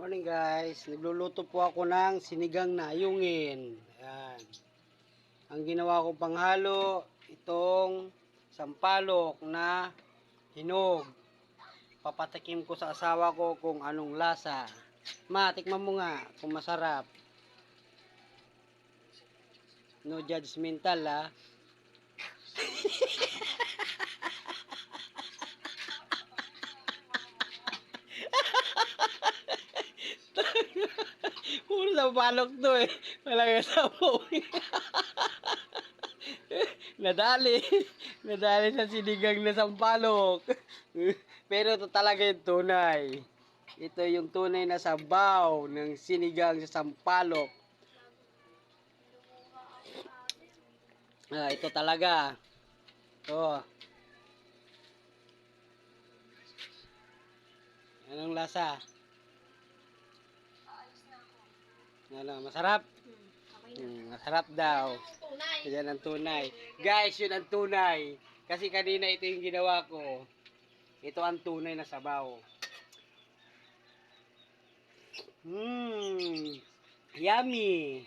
Morning guys, nagluluto po ako ng sinigang na ayungin. Ayan. Ang ginawa ko panghalo, itong sampalok na hinog. Papatikim ko sa asawa ko kung anong lasa. Ma, tikman mo nga kung masarap. No judgmental ah. Puro sampalok to eh. Walang sabaw. Nadali. Nadali sa sinigang na sampalok. Pero ito talaga yung tunay. Ito yung tunay na sabaw ng sinigang sa sampalok. Ito talaga. Oh. Anong lasa? Ano, masarap? Masarap daw. Yan ang tunay. Guys, yun ang tunay. Kasi kanina ito yung ginawa ko. Ito ang tunay na sabaw. Yummy.